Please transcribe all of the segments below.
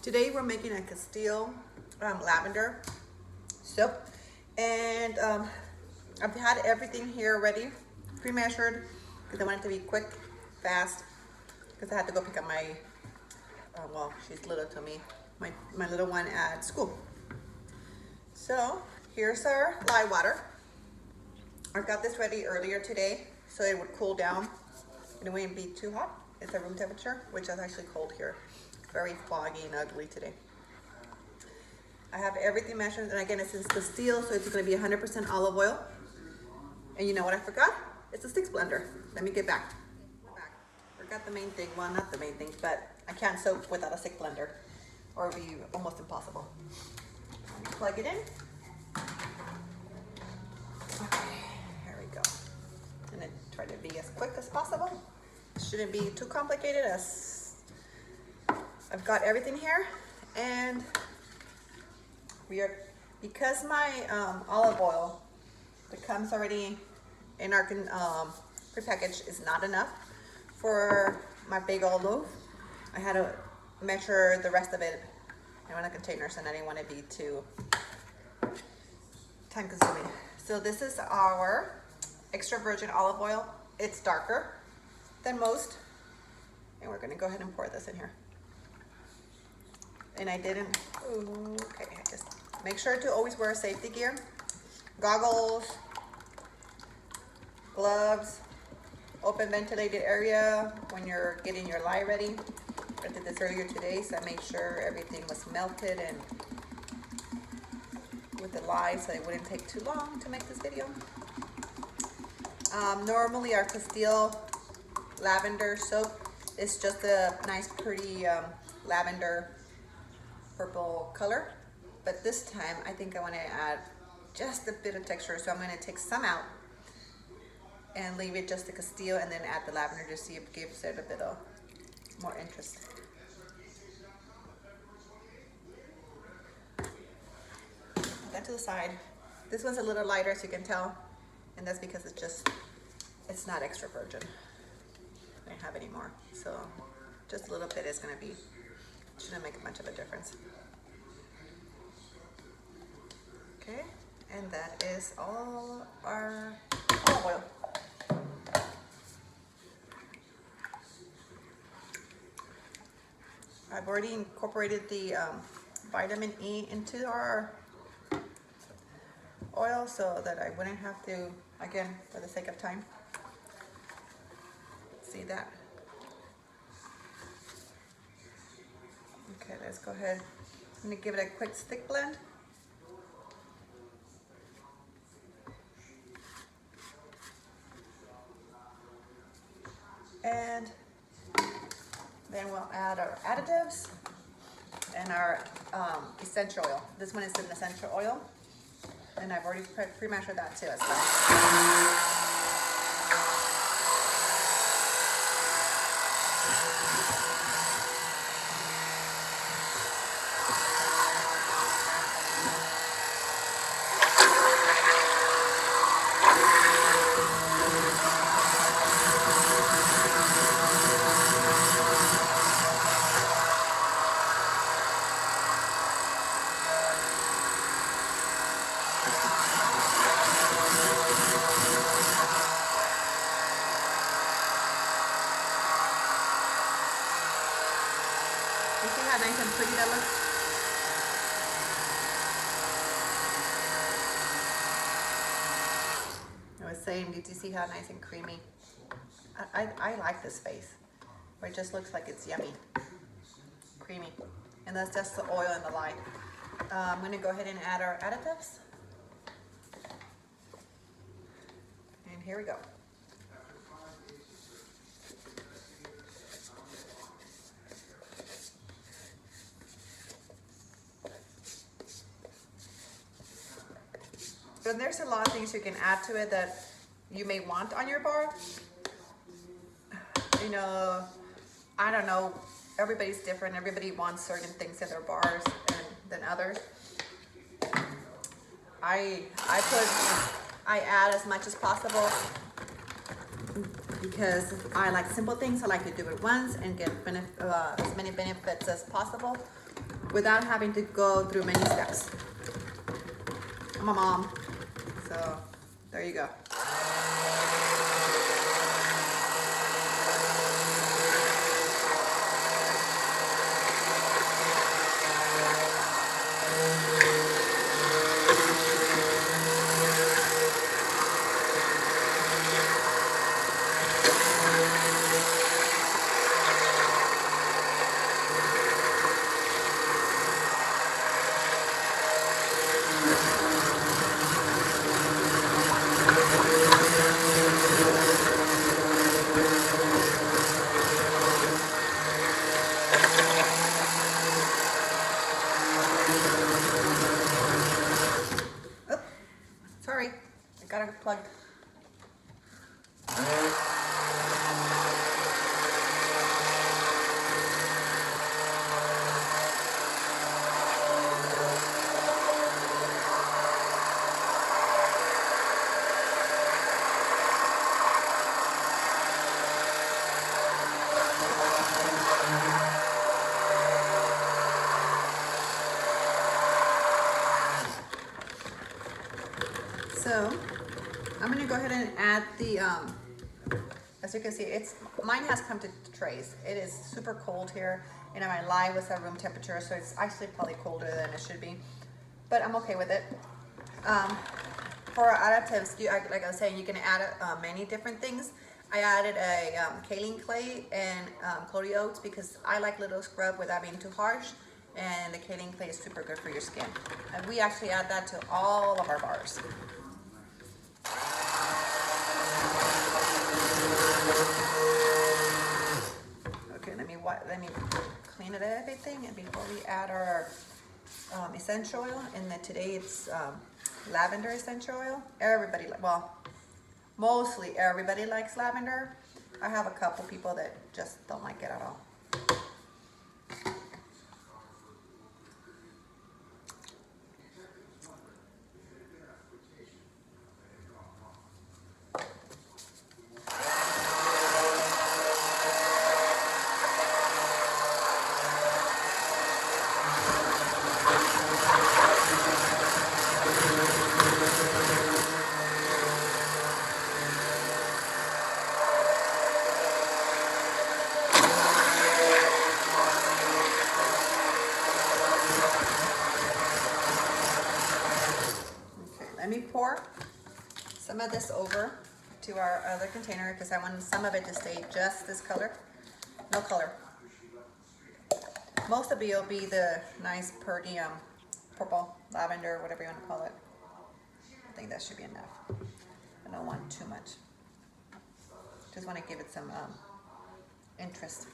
Today we're making a Castile lavender soap, and I've had everything here ready, pre-measured, because I want it to be quick, fast, because I had to go pick up my, well, she's little to me, my little one at school. So here's our lye water. I got this ready earlier today so it would cool down and it wouldn't be too hot. It's at room temperature, which is actually cold here. Very foggy and ugly today. I have everything measured, and again, it's in Castile, so it's going to be 100% olive oil. And you know what I forgot? It's a sticks blender. Let me get back. Forgot the main thing. Well, not the main thing, but I can't soap without a stick blender, or it'll be almost impossible. Plug it in. Okay, here we go. And then try to be as quick as possible. Shouldn't be too complicated, as I've got everything here, and because my olive oil that comes already in our prepackaged is not enough for my big old loaf. I had to measure the rest of it in one of the containers, and I didn't want to be too time consuming. So this is our extra virgin olive oil. It's darker than most, and we're going to go ahead and pour this in here. And I didn't, okay, just make sure to always wear safety gear, goggles, gloves, open ventilated area when you're getting your lye ready. I did this earlier today, so I made sure everything was melted and with the lye, so it wouldn't take too long to make this video. Normally our Castile lavender soap is just a nice pretty lavender purple color, but this time I think I want to add just a bit of texture, so I'm going to take some out and leave it just the Castile, and then add the lavender to see if it gives it a bit of more interest. Put that to the side. This one's a little lighter, as you can tell, and that's because it's not extra virgin. I don't have any more, so just a little bit is going to be, shouldn't make much of a difference. Okay, and that is all our olive oil. I've already incorporated the vitamin E into our oil so that I wouldn't have to, again, for the sake of time. See that? Okay, let's go ahead. I'm gonna give it a quick stick blend. And then we'll add our additives and our essential oil. This one is an essential oil, and I've already pre-measured that too as well. You see how nice and pretty that looks? I was saying, did you see how nice and creamy? I like this face, where it just looks like it's yummy, creamy. And that's just the oil and the lye. I'm going to go ahead and add our additives. And here we go. And there's a lot of things you can add to it that you may want on your bar. You know, I don't know, everybody's different. Everybody wants certain things in their bars than others. I add as much as possible because I like simple things. I like to do it once and get as many benefits as possible without having to go through many steps. I'm a mom, so there you go. Sorry, I got it plugged. So I'm gonna go ahead and add the, as you can see, mine has come to trays. It is super cold here, and my lye was at room temperature, so it's actually probably colder than it should be, but I'm okay with it. For additives, like I was saying, you can add many different things. I added a Kaolin Clay and Colloidal Oats because I like little scrub without being too harsh, and the Kaolin Clay is super good for your skin. And we actually add that to all of our bars. Okay, let me clean it everything, and before we add our essential oil, and then today it's lavender essential oil. Everybody, well, mostly everybody likes lavender. I have a couple people that just don't like it at all. Let me pour some of this over to our other container because I want some of it to stay just this color. No color. Most of it will be the nice pretty purple, lavender, whatever you want to call it. I think that should be enough. I don't want too much. Just want to give it some interest.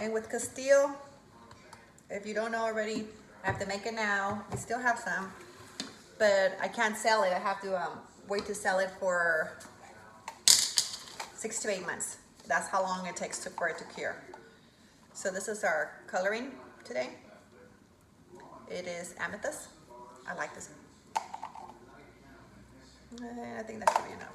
And with Castile, if you don't know already, I have to make it now. We still have some, but I can't sell it. I have to wait to sell it for 6 to 8 months. That's how long it takes for it to cure. So this is our coloring today. It is amethyst. I like this. I think that should be enough.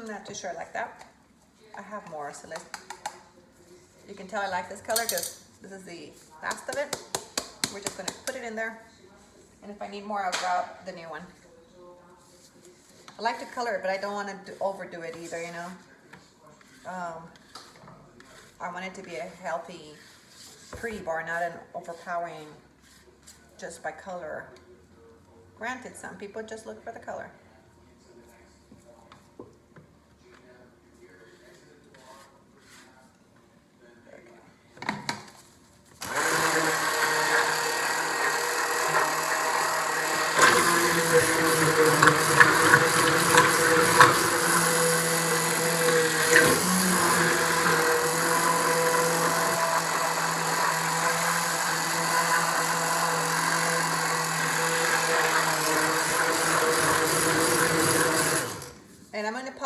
Not too sure I like that. I have more, so you can tell I like this color because this is the last of it. We're just going to put it in there, and if I need more, I'll grab the new one. I like to color it, but I don't want to overdo it either, you know. I want it to be a healthy, pretty bar, not an overpowering just by color. Granted, some people just look for the color.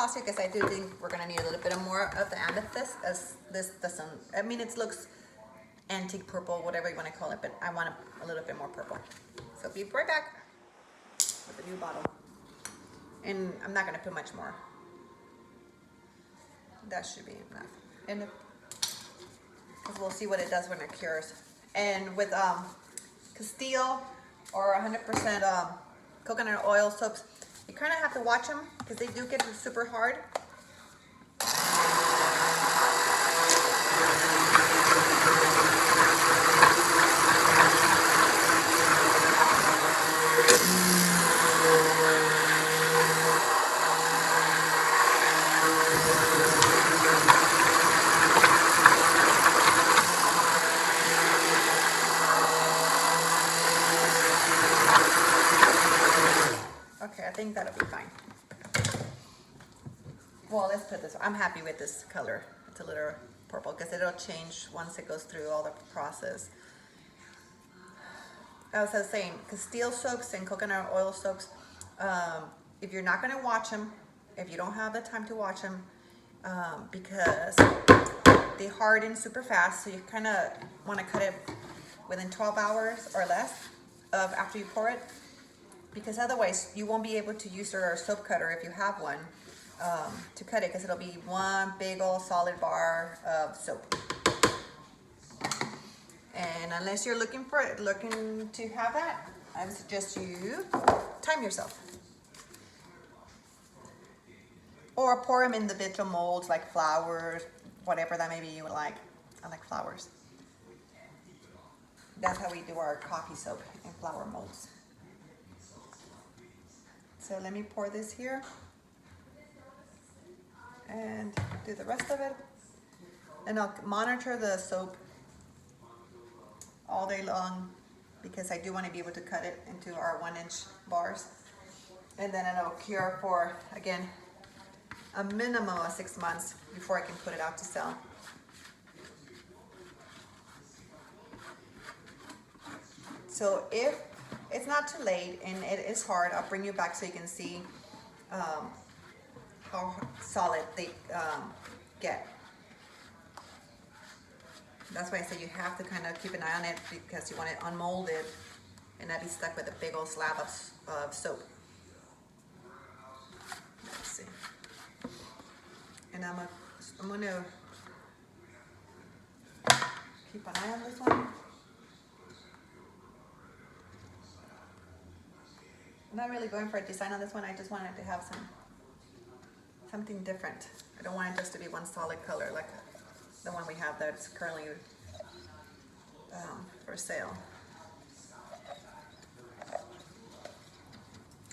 saucy because I do think we're gonna need a little bit more of the amethyst, as this doesn't, I mean, it looks antique purple, whatever you want to call it, but I want a little bit more purple. So be right back with the new bottle. And I'm not gonna put much more. That should be enough. And we'll see what it does when it cures. And with Castile or 100% coconut oil soaps, you kind of have to watch them because they do get super hard. Okay, I think that'll be fine. Well, let's put this, I'm happy with this color. It's a little purple because it'll change once it goes through all the process. As I was saying, Castile soaps and coconut oil soaps, if you're not gonna watch them, if you don't have the time to watch them, because they harden super fast, so you kind of want to cut it within 12 hours or less of after you pour it, because otherwise you won't be able to use your soap cutter if you have one to cut it, because it'll be one big old solid bar of soap. And unless you're looking to have that, I would suggest you time yourself. Or pour them in individual molds like flowers, whatever that maybe you would like. I like flowers. That's how we do our coffee soap in flower molds. So let me pour this here and do the rest of it. And I'll monitor the soap all day long because I do want to be able to cut it into our 1-inch bars. And then it'll cure for, again, a minimum of 6 months before I can put it out to sell. So if it's not too late and it is hard, I'll bring you back so you can see how solid they get. That's why I say you have to kind of keep an eye on it, because you want it unmolded and not be stuck with a big old slab of soap. Let's see. And I'm gonna keep an eye on this one. I'm not really going for a design on this one. I just wanted to have something different. I don't want it just to be one solid color like the one we have that's currently for sale.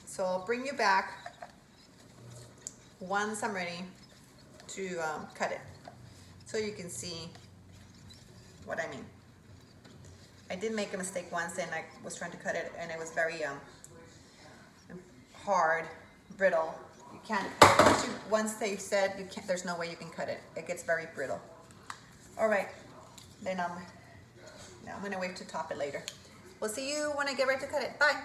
So I'll bring you back once I'm ready to cut it, so you can see what I mean. I did make a mistake once, and I was trying to cut it, and it was very hard, brittle. You can't, once they said you can't, there's no way you can cut it. It gets very brittle. All right, then I'm gonna wait to top it later. We'll see you when I get ready to cut it. Bye.